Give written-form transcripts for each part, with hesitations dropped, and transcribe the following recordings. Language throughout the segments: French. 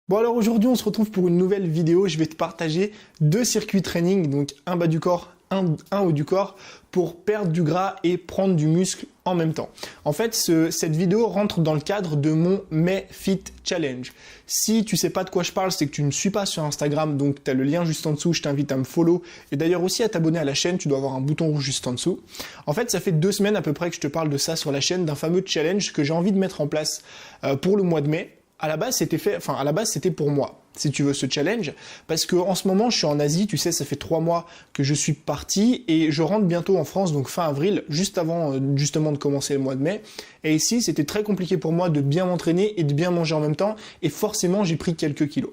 Bon alors aujourd'hui on se retrouve pour une nouvelle vidéo, je vais te partager deux circuits training, donc un bas du corps, un haut du corps, pour perdre du gras et prendre du muscle en même temps. En fait cette vidéo rentre dans le cadre de mon MayFit Challenge. Si tu sais pas de quoi je parle, c'est que tu ne me suis pas sur Instagram, donc tu as le lien juste en dessous, je t'invite à me follow et d'ailleurs aussi à t'abonner à la chaîne, tu dois avoir un bouton rouge juste en dessous. En fait ça fait 2 semaines à peu près que je te parle de ça sur la chaîne, d'un fameux challenge que j'ai envie de mettre en place pour le mois de mai. À la base, c'était pour moi, si tu veux, ce challenge, parce que en ce moment, je suis en Asie, tu sais, ça fait 3 mois que je suis parti et je rentre bientôt en France, donc fin avril, juste avant justement de commencer le mois de mai. Et ici, c'était très compliqué pour moi de bien m'entraîner et de bien manger en même temps, et forcément, j'ai pris quelques kilos.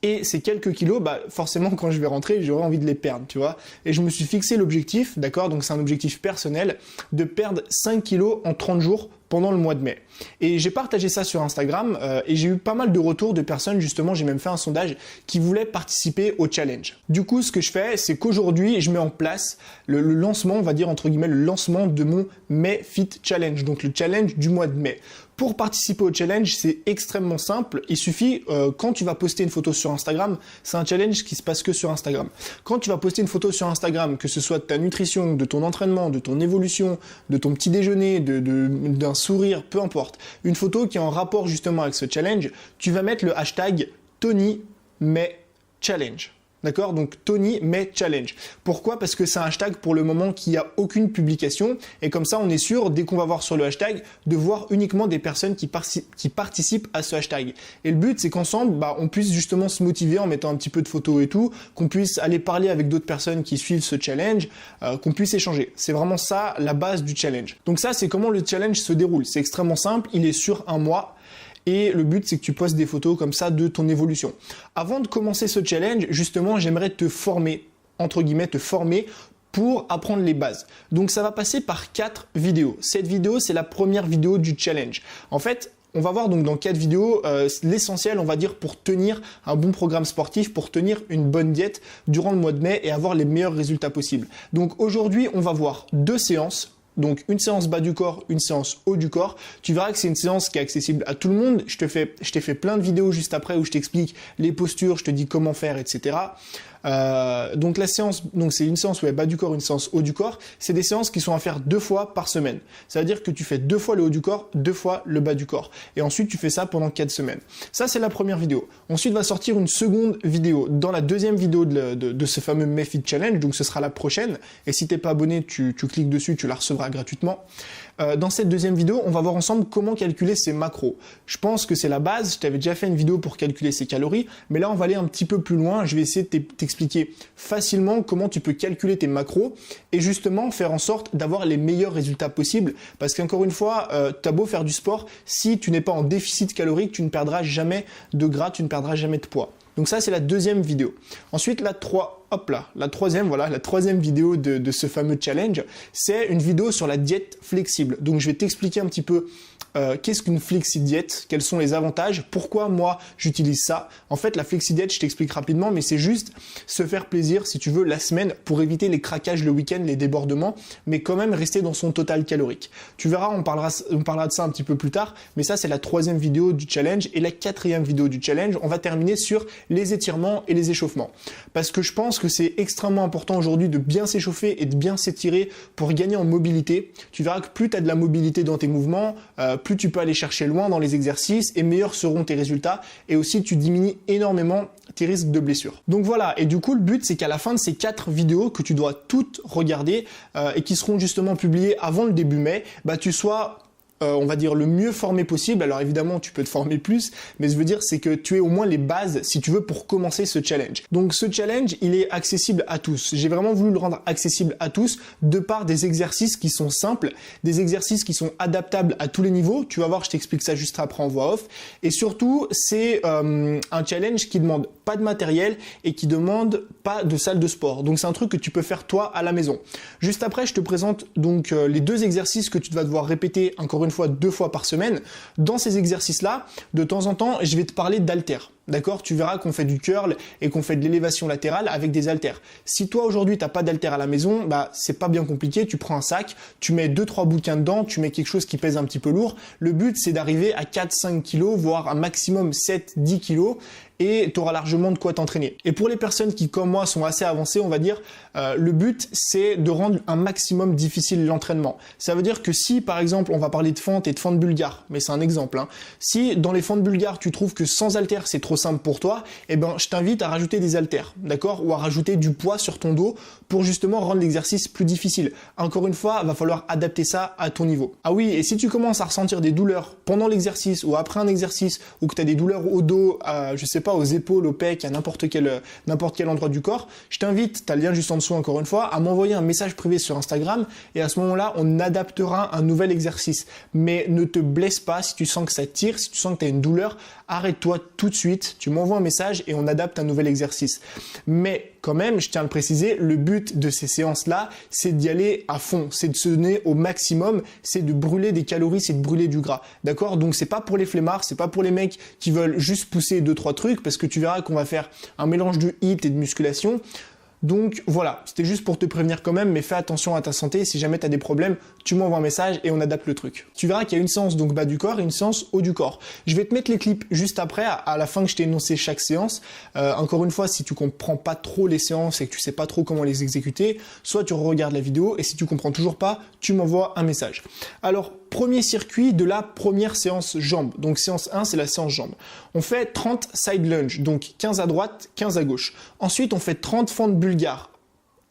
Et ces quelques kilos, forcément, quand je vais rentrer, j'aurai envie de les perdre, tu vois. Et je me suis fixé l'objectif, d'accord, donc c'est un objectif personnel, de perdre 5 kilos en 30 jours pendant le mois de mai. Et j'ai partagé ça sur Instagram et j'ai eu pas mal de retours de personnes, justement, j'ai même fait un sondage, qui voulaient participer au challenge. Du coup, ce que je fais, c'est qu'aujourd'hui, je mets en place le lancement, on va dire entre guillemets, le lancement de mon MayFit Challenge, donc le challenge du mois de mai. Pour participer au challenge, c'est extrêmement simple. Il suffit, quand tu vas poster une photo sur Instagram, c'est un challenge qui se passe que sur Instagram. Quand tu vas poster une photo sur Instagram, que ce soit de ta nutrition, de ton entraînement, de ton évolution, de ton petit déjeuner, d'un sourire, peu importe, une photo qui est en rapport justement avec ce challenge, tu vas mettre le hashtag TonyMayChallenge. D'accord? Donc Tony May Challenge. Pourquoi? Parce que c'est un hashtag pour le moment qui n'a aucune publication et comme ça on est sûr, dès qu'on va voir sur le hashtag, de voir uniquement des personnes qui participent à ce hashtag. Et le but c'est qu'ensemble, on puisse justement se motiver en mettant un petit peu de photos et tout, qu'on puisse aller parler avec d'autres personnes qui suivent ce challenge, qu'on puisse échanger. C'est vraiment ça la base du challenge. Donc ça c'est comment le challenge se déroule. C'est extrêmement simple, il est sur un mois. Et le but, c'est que tu postes des photos comme ça de ton évolution. Avant de commencer ce challenge, justement, j'aimerais te former, entre guillemets, pour apprendre les bases. Donc, ça va passer par 4 vidéos. Cette vidéo, c'est la première vidéo du challenge. En fait, on va voir donc dans 4 vidéos l'essentiel, on va dire, pour tenir un bon programme sportif, pour tenir une bonne diète durant le mois de mai et avoir les meilleurs résultats possibles. Donc, aujourd'hui, on va voir 2 séances. Donc une séance bas du corps, une séance haut du corps. Tu verras que c'est une séance qui est accessible à tout le monde. Je t'ai fait plein de vidéos juste après où je t'explique les postures, je te dis comment faire, etc. Donc la séance, c'est une séance bas du corps, une séance haut du corps. C'est des séances qui sont à faire 2 fois par semaine. Ça veut dire que tu fais 2 fois le haut du corps, 2 fois le bas du corps. Et ensuite tu fais ça pendant 4 semaines. Ça c'est la première vidéo. Ensuite va sortir une seconde vidéo. Dans la deuxième vidéo de ce fameux MayFit Challenge, donc ce sera la prochaine. Et si t'es pas abonné, tu cliques dessus, tu la recevras gratuitement. Dans cette deuxième vidéo, on va voir ensemble comment calculer ses macros. Je pense que c'est la base, je t'avais déjà fait une vidéo pour calculer ses calories, mais là on va aller un petit peu plus loin, je vais essayer de t'expliquer facilement comment tu peux calculer tes macros et justement faire en sorte d'avoir les meilleurs résultats possibles, parce qu'encore une fois, t'as beau faire du sport, si tu n'es pas en déficit calorique, tu ne perdras jamais de gras, tu ne perdras jamais de poids. Donc ça c'est la deuxième vidéo. Ensuite la troisième vidéo de ce fameux challenge, c'est une vidéo sur la diète flexible. Donc je vais t'expliquer un petit peu qu'est-ce qu'une flexi-diète, quels sont les avantages, pourquoi moi j'utilise ça. En fait la flexi-diète, je t'explique rapidement, mais c'est juste se faire plaisir si tu veux la semaine pour éviter les craquages le week-end, les débordements, mais quand même rester dans son total calorique. Tu verras, on parlera de ça un petit peu plus tard, mais ça c'est la troisième vidéo du challenge et la quatrième vidéo du challenge, on va terminer sur les étirements et les échauffements. Parce que je pense que c'est extrêmement important aujourd'hui de bien s'échauffer et de bien s'étirer pour gagner en mobilité. Tu verras que plus tu as de la mobilité dans tes mouvements, plus tu peux aller chercher loin dans les exercices et meilleurs seront tes résultats et aussi tu diminues énormément tes risques de blessures. Donc voilà, et du coup le but c'est qu'à la fin de ces 4 vidéos que tu dois toutes regarder et qui seront justement publiées avant le début mai, tu sois on va dire le mieux formé possible. Alors évidemment tu peux te former plus, mais je veux dire c'est que tu aies au moins les bases si tu veux pour commencer ce challenge. Donc ce challenge il est accessible à tous. J'ai vraiment voulu le rendre accessible à tous de par des exercices qui sont simples, des exercices qui sont adaptables à tous les niveaux. Tu vas voir, je t'explique ça juste après en voix off. Et surtout c'est un challenge qui demande pas de matériel et qui demande pas de salle de sport. Donc c'est un truc que tu peux faire toi à la maison. Juste après je te présente donc les 2 exercices que tu vas devoir répéter encore une fois 2 fois par semaine. Dans ces exercices-là, de temps en temps, je vais te parler d'haltères. D'accord? Tu verras qu'on fait du curl et qu'on fait de l'élévation latérale avec des haltères. Si toi aujourd'hui t'as pas d'haltères à la maison, c'est pas bien compliqué, tu prends un sac, tu mets 2-3 bouquins dedans, tu mets quelque chose qui pèse un petit peu lourd. Le but c'est d'arriver à 4-5 kg, voire un maximum 7-10 kg et tu auras largement de quoi t'entraîner. Et pour les personnes qui, comme moi, sont assez avancées, on va dire, le but, c'est de rendre un maximum difficile l'entraînement. Ça veut dire que si, par exemple, on va parler de fente et de fente bulgare, mais c'est un exemple, hein, si dans les fentes bulgares, tu trouves que sans haltères, c'est trop simple pour toi, eh ben, je t'invite à rajouter des haltères, d'accord? Ou à rajouter du poids sur ton dos pour justement rendre l'exercice plus difficile. Encore une fois, il va falloir adapter ça à ton niveau. Ah oui, et si tu commences à ressentir des douleurs pendant l'exercice ou après un exercice, ou que tu as des douleurs au dos, je sais pas, aux épaules, aux pecs, à n'importe quel endroit du corps, je t'invite, tu as le lien juste en dessous encore une fois, à m'envoyer un message privé sur Instagram et à ce moment-là, on adaptera un nouvel exercice. Mais ne te blesse pas si tu sens que ça tire, si tu sens que tu as une douleur, arrête-toi tout de suite, tu m'envoies un message et on adapte un nouvel exercice. Mais quand même, je tiens à le préciser, le but de ces séances-là, c'est d'y aller à fond, c'est de se donner au maximum, c'est de brûler des calories, c'est de brûler du gras. D'accord? Donc c'est pas pour les flemmards, c'est pas pour les mecs qui veulent juste pousser 2-3 trucs, parce que tu verras qu'on va faire un mélange de HIIT et de musculation. Donc voilà, c'était juste pour te prévenir quand même, mais fais attention à ta santé. Si jamais tu as des problèmes, tu m'envoies un message et on adapte le truc. Tu verras qu'il y a une séance donc bas du corps et une séance haut du corps. Je vais te mettre les clips juste après, à la fin que je t'ai énoncé chaque séance. Encore une fois, si tu comprends pas trop les séances et que tu sais pas trop comment les exécuter, soit tu regardes la vidéo et si tu comprends toujours pas, tu m'envoies un message. Alors, premier circuit de la première séance jambes. Donc séance 1, c'est la séance jambes. On fait 30 side lunge, donc 15 à droite, 15 à gauche. Ensuite, on fait 30 fentes bulgares.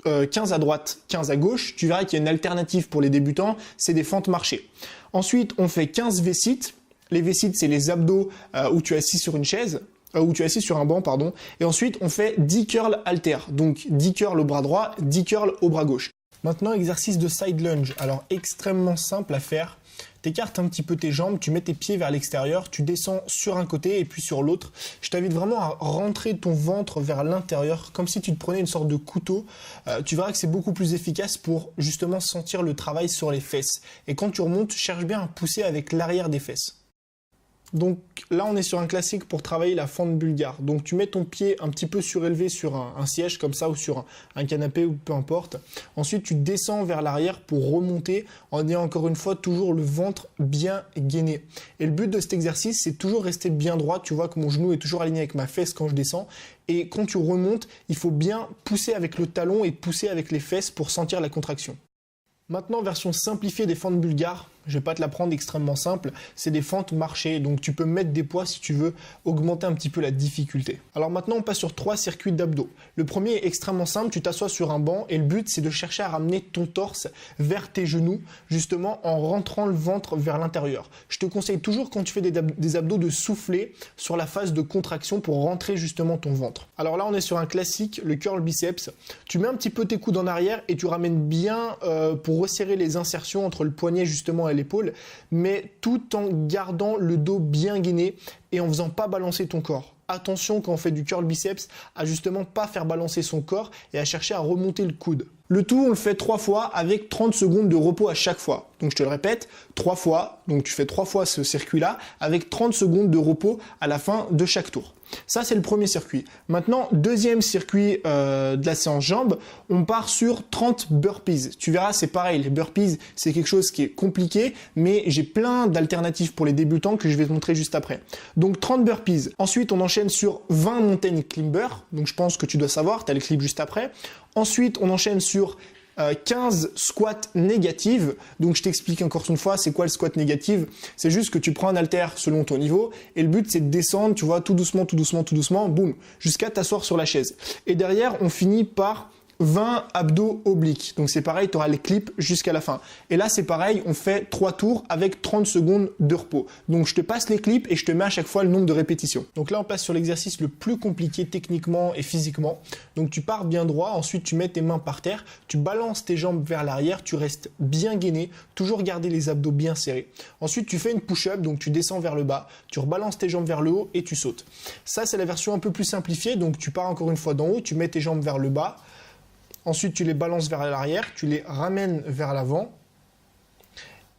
15 à droite, 15 à gauche. Tu verras qu'il y a une alternative pour les débutants, c'est des fentes marchées. Ensuite, on fait 15 V-sit. Les V-sit, c'est les abdos où tu es assis sur une chaise, où tu es assis sur un banc, pardon. Et ensuite, on fait 10 curls haltères. Donc 10 curls au bras droit, 10 curls au bras gauche. Maintenant, exercice de side lunge. Alors, extrêmement simple à faire. T'écartes un petit peu tes jambes, tu mets tes pieds vers l'extérieur, tu descends sur un côté et puis sur l'autre. Je t'invite vraiment à rentrer ton ventre vers l'intérieur, comme si tu te prenais une sorte de couteau. Tu verras que c'est beaucoup plus efficace pour justement sentir le travail sur les fesses. Et quand tu remontes, cherche bien à pousser avec l'arrière des fesses. Donc là, on est sur un classique pour travailler la fente bulgare. Donc tu mets ton pied un petit peu surélevé sur un siège comme ça ou sur un canapé ou peu importe. Ensuite, tu descends vers l'arrière pour remonter en ayant encore une fois toujours le ventre bien gainé. Et le but de cet exercice, c'est toujours rester bien droit. Tu vois que mon genou est toujours aligné avec ma fesse quand je descends. Et quand tu remontes, il faut bien pousser avec le talon et pousser avec les fesses pour sentir la contraction. Maintenant, version simplifiée des fentes bulgares. Je vais pas te la prendre extrêmement simple, c'est des fentes marchées, donc tu peux mettre des poids si tu veux augmenter un petit peu la difficulté. Alors maintenant on passe sur 3 circuits d'abdos. Le premier est extrêmement simple, tu t'assois sur un banc et le but c'est de chercher à ramener ton torse vers tes genoux, justement en rentrant le ventre vers l'intérieur. Je te conseille toujours quand tu fais des abdos de souffler sur la phase de contraction pour rentrer justement ton ventre. Alors là on est sur un classique, le curl biceps. Tu mets un petit peu tes coudes en arrière et tu ramènes bien pour resserrer les insertions entre le poignet justement et l'épaule, mais tout en gardant le dos bien gainé et en faisant pas balancer ton corps. Attention quand on fait du curl biceps à justement pas faire balancer son corps et à chercher à remonter le coude. Le tout, on le fait 3 fois avec 30 secondes de repos à chaque fois. Donc je te le répète, 3 fois, donc tu fais 3 fois ce circuit-là avec 30 secondes de repos à la fin de chaque tour. Ça, c'est le premier circuit. Maintenant, deuxième circuit de la séance jambes, on part sur 30 burpees. Tu verras, c'est pareil, les burpees, c'est quelque chose qui est compliqué, mais j'ai plein d'alternatives pour les débutants que je vais te montrer juste après. Donc 30 burpees. Ensuite, on enchaîne sur 20 mountain climbers. Donc je pense que tu dois savoir, tu as le clip juste après. Ensuite, on enchaîne sur 15 squats négatives. Donc je t'explique encore une fois, c'est quoi le squat négatif? C'est juste que tu prends un haltère selon ton niveau et le but c'est de descendre, tu vois, tout doucement, tout doucement, tout doucement, boum, jusqu'à t'asseoir sur la chaise. Et derrière, on finit par 20 abdos obliques. Donc c'est pareil, tu auras les clips jusqu'à la fin. Et là c'est pareil, on fait 3 tours avec 30 secondes de repos. Donc je te passe les clips et je te mets à chaque fois le nombre de répétitions. Donc là on passe sur l'exercice le plus compliqué techniquement et physiquement. Donc tu pars bien droit, ensuite tu mets tes mains par terre, tu balances tes jambes vers l'arrière, tu restes bien gainé, toujours garder les abdos bien serrés. Ensuite tu fais une push-up, donc tu descends vers le bas, tu rebalances tes jambes vers le haut et tu sautes. Ça c'est la version un peu plus simplifiée, donc tu pars encore une fois d'en haut, tu mets tes jambes vers le bas. Ensuite, tu les balances vers l'arrière, tu les ramènes vers l'avant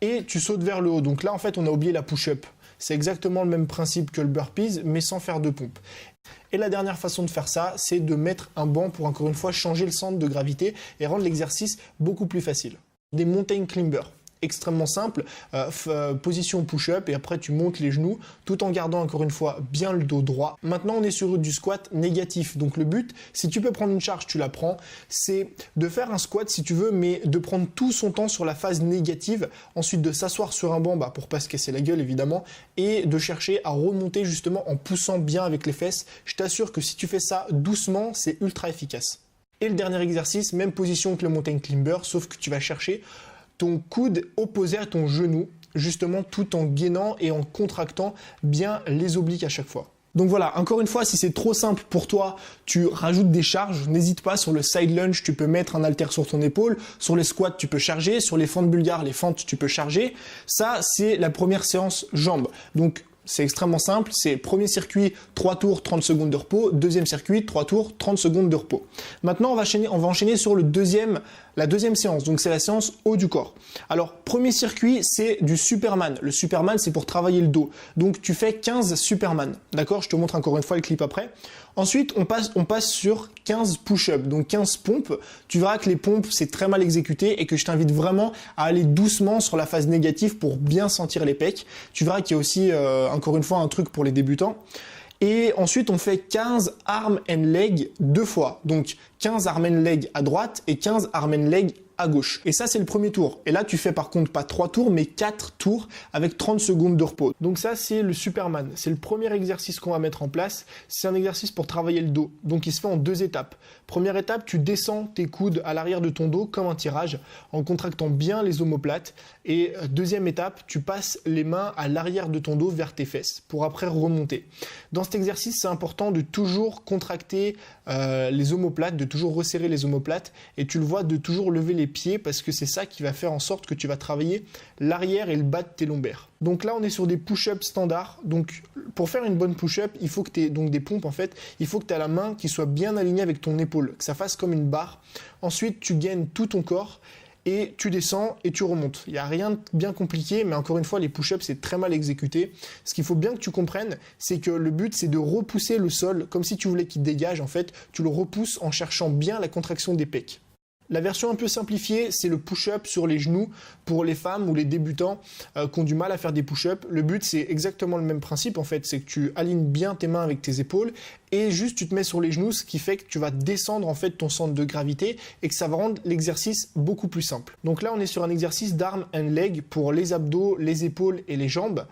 et tu sautes vers le haut. Donc là, en fait, on a oublié la push-up. C'est exactement le même principe que le burpees, mais sans faire de pompe. Et la dernière façon de faire ça, c'est de mettre un banc pour, encore une fois, changer le centre de gravité et rendre l'exercice beaucoup plus facile. Des mountain climbers. extrêmement simple. Position push-up et après tu montes les genoux tout en gardant encore une fois bien le dos droit. Maintenant on est sur du squat négatif. Donc le but, si tu peux prendre une charge, tu la prends. C'est de faire un squat si tu veux, mais de prendre tout son temps sur la phase négative. Ensuite de s'asseoir sur un banc pour pas se casser la gueule évidemment et de chercher à remonter justement en poussant bien avec les fesses. Je t'assure que si tu fais ça doucement, c'est ultra efficace. Et le dernier exercice, même position que le mountain climber, sauf que tu vas chercher ton coude opposé à ton genou, justement tout en gainant et en contractant bien les obliques à chaque fois. Donc voilà, encore une fois, si c'est trop simple pour toi, tu rajoutes des charges, n'hésite pas, sur le side lunge, tu peux mettre un haltère sur ton épaule, sur les squats, tu peux charger, sur les fentes bulgares, les fentes, tu peux charger. Ça, c'est la première séance jambes. Donc, c'est extrêmement simple, c'est premier circuit, 3 tours, 30 secondes de repos, deuxième circuit, 3 tours, 30 secondes de repos. Maintenant, on va enchaîner sur la deuxième séance, donc c'est la séance haut du corps. Alors, premier circuit, c'est du Superman. Le Superman, c'est pour travailler le dos. Donc, tu fais 15 Superman, d'accord? Je te montre encore une fois le clip après. Ensuite, on passe sur 15 push-ups, donc 15 pompes. Tu verras que les pompes, c'est très mal exécuté et que je t'invite vraiment à aller doucement sur la phase négative pour bien sentir les pecs. Tu verras qu'il y a aussi, encore une fois, un truc pour les débutants. Et ensuite, on fait 15 arm and leg 2 fois. Donc, 15 arm and leg à droite et 15 arm and leg à gauche. Et ça, c'est le premier tour. Et là, tu fais par contre pas 3 tours, mais 4 tours avec 30 secondes de repos. Donc ça, c'est le Superman. C'est le premier exercice qu'on va mettre en place. C'est un exercice pour travailler le dos. Donc, il se fait en 2 étapes. Première étape, tu descends tes coudes à l'arrière de ton dos comme un tirage en contractant bien les omoplates. Et deuxième étape, tu passes les mains à l'arrière de ton dos vers tes fesses pour après remonter. Dans cet exercice, c'est important de toujours contracter les omoplates, de toujours resserrer les omoplates et tu le vois, de toujours lever les pieds parce que c'est ça qui va faire en sorte que tu vas travailler l'arrière et le bas de tes lombaires. Donc là, on est sur des push-ups standards. Donc pour faire une bonne push-up, il faut que tu aies donc des pompes en fait. Il faut que tu aies la main qui soit bien alignée avec ton épaule, que ça fasse comme une barre. Ensuite, tu gaines tout ton corps et tu descends et tu remontes. Il n'y a rien de bien compliqué, mais encore une fois, les push-ups, c'est très mal exécuté. Ce qu'il faut bien que tu comprennes, c'est que le but, c'est de repousser le sol, comme si tu voulais qu'il dégage, en fait. Tu le repousses en cherchant bien la contraction des pecs. La version un peu simplifiée, c'est le push-up sur les genoux pour les femmes ou les débutants qui ont du mal à faire des push-ups. Le but, c'est exactement le même principe en fait, c'est que tu alignes bien tes mains avec tes épaules et juste tu te mets sur les genoux, ce qui fait que tu vas descendre en fait ton centre de gravité et que ça va rendre l'exercice beaucoup plus simple. Donc là, on est sur un exercice d'arm and leg pour les abdos, les épaules et les jambes.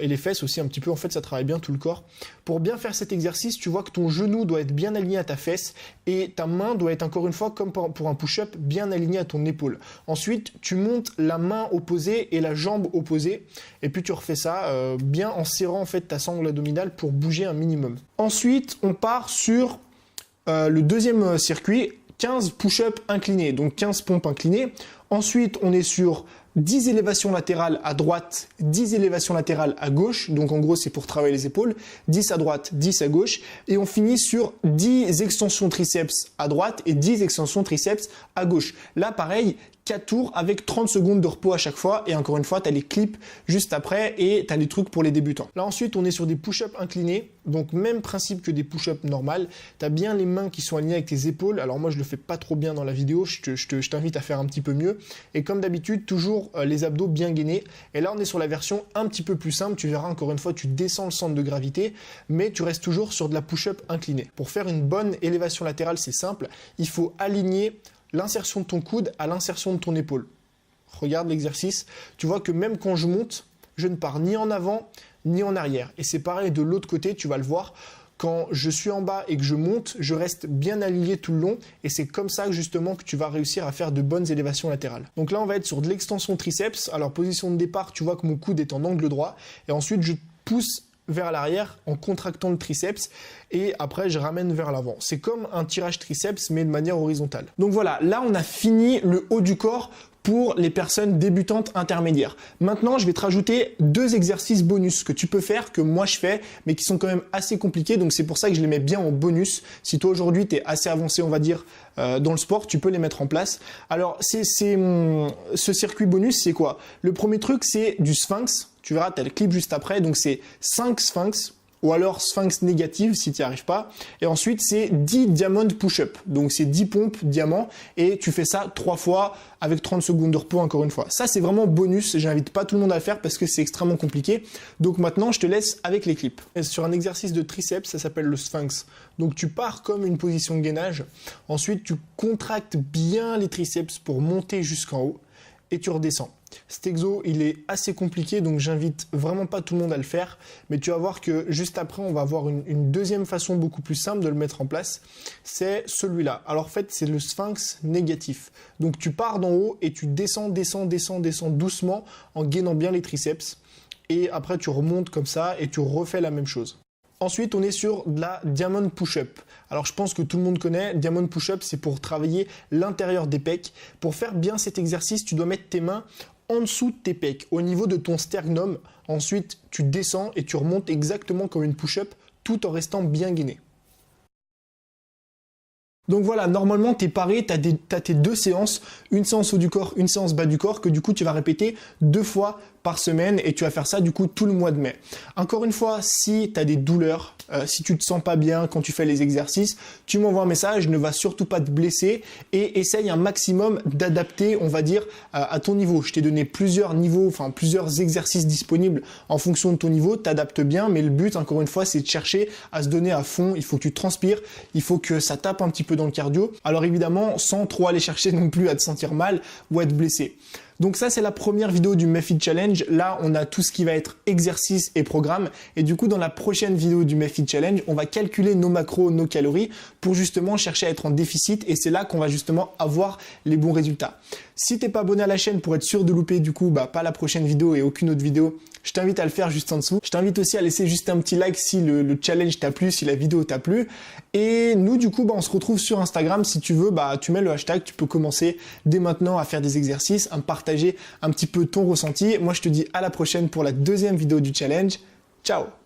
Et les fesses aussi un petit peu, en fait ça travaille bien tout le corps. Pour bien faire cet exercice, tu vois que ton genou doit être bien aligné à ta fesse et ta main doit être encore une fois, comme pour un push-up, bien alignée à ton épaule. Ensuite, tu montes la main opposée et la jambe opposée et puis tu refais ça bien en serrant en fait ta sangle abdominale pour bouger un minimum. Ensuite, on part sur le deuxième circuit, 15 push-ups inclinés, donc 15 pompes inclinées. Ensuite, on est sur 10 élévations latérales à droite, 10 élévations latérales à gauche. Donc en gros, c'est pour travailler les épaules. 10 à droite, 10 à gauche. Et on finit sur 10 extensions triceps à droite et 10 extensions triceps à gauche. Là, pareil, 4 tours avec 30 secondes de repos à chaque fois. Et encore une fois, tu as les clips juste après et tu as les trucs pour les débutants. Là, ensuite, on est sur des push-ups inclinés. Donc, même principe que des push-ups normales. Tu as bien les mains qui sont alignées avec tes épaules. Alors moi, je le fais pas trop bien dans la vidéo. Je t'invite à faire un petit peu mieux. Et comme d'habitude, toujours les abdos bien gainés. Et là, on est sur la version un petit peu plus simple. Tu verras, encore une fois, tu descends le centre de gravité, mais tu restes toujours sur de la push-up inclinée. Pour faire une bonne élévation latérale, c'est simple. Il faut aligner l'insertion de ton coude à l'insertion de ton épaule. Regarde l'exercice. Tu vois que même quand je monte, je ne pars ni en avant ni en arrière. Et c'est pareil de l'autre côté, tu vas le voir. Quand je suis en bas et que je monte, je reste bien aligné tout le long et c'est comme ça justement que tu vas réussir à faire de bonnes élévations latérales. Donc là, on va être sur de l'extension triceps. Alors, position de départ, tu vois que mon coude est en angle droit et ensuite, je pousse vers l'arrière en contractant le triceps et après je ramène vers l'avant. C'est comme un tirage triceps mais de manière horizontale. Donc voilà, là on a fini le haut du corps pour les personnes débutantes intermédiaires. Maintenant, je vais te rajouter 2 exercices bonus que tu peux faire, que moi je fais, mais qui sont quand même assez compliqués. Donc c'est pour ça que je les mets bien en bonus. Si toi aujourd'hui tu es assez avancé, on va dire, dans le sport, tu peux les mettre en place. Alors ce circuit bonus, c'est quoi? Le premier truc, c'est du sphinx. Tu verras, tu as le clip juste après. Donc c'est 5 sphinx ou alors sphinx négative si tu n'y arrives pas. Et ensuite, c'est 10 diamond push-up. Donc, c'est 10 pompes diamants et tu fais ça 3 fois avec 30 secondes de repos encore une fois. Ça, c'est vraiment bonus. J'invite pas tout le monde à le faire parce que c'est extrêmement compliqué. Donc maintenant, je te laisse avec les clips. Et sur un exercice de triceps, ça s'appelle le sphinx. Donc tu pars comme une position de gainage. Ensuite, tu contractes bien les triceps pour monter jusqu'en haut et tu redescends. Cet exo, il est assez compliqué, donc j'invite vraiment pas tout le monde à le faire, mais tu vas voir que juste après, on va avoir une deuxième façon beaucoup plus simple de le mettre en place, c'est celui-là. Alors en fait, c'est le sphinx négatif. Donc tu pars d'en haut et tu descends doucement en gainant bien les triceps, et après tu remontes comme ça et tu refais la même chose. Ensuite, on est sur de la diamond push-up. Alors, je pense que tout le monde connaît. Diamond push-up, c'est pour travailler l'intérieur des pecs. Pour faire bien cet exercice, tu dois mettre tes mains en dessous de tes pecs, au niveau de ton sternum. Ensuite, tu descends et tu remontes exactement comme une push-up, tout en restant bien gainé. Donc voilà, normalement, tu es paré, tu as tes 2 séances, une séance haut du corps, une séance bas du corps, que du coup, tu vas répéter 2 fois par semaine et tu vas faire ça du coup tout le mois de mai. Encore une fois, si tu as des douleurs, si tu te sens pas bien quand tu fais les exercices, tu m'envoies un message, ne va surtout pas te blesser et essaye un maximum d'adapter, on va dire, à ton niveau. Je t'ai donné plusieurs niveaux, enfin plusieurs exercices disponibles en fonction de ton niveau, t'adaptes bien, mais le but, encore une fois, c'est de chercher à se donner à fond. Il faut que tu transpires, il faut que ça tape un petit peu dans le cardio. Alors évidemment, sans trop aller chercher non plus à te sentir mal ou à te blesser. Donc ça, c'est la première vidéo du MEFIT Challenge. Là, on a tout ce qui va être exercice et programme. Et du coup, dans la prochaine vidéo du MEFIT Challenge, on va calculer nos macros, nos calories pour justement chercher à être en déficit. Et c'est là qu'on va justement avoir les bons résultats. Si t'es pas abonné à la chaîne pour être sûr de louper du coup, pas la prochaine vidéo et aucune autre vidéo, je t'invite à le faire juste en dessous. Je t'invite aussi à laisser juste un petit like si le challenge t'a plu, si la vidéo t'a plu. Et nous, du coup, on se retrouve sur Instagram. Si tu veux, tu mets le hashtag, tu peux commencer dès maintenant à faire des exercices, à me partager un petit peu ton ressenti. Moi, je te dis à la prochaine pour la deuxième vidéo du challenge. Ciao!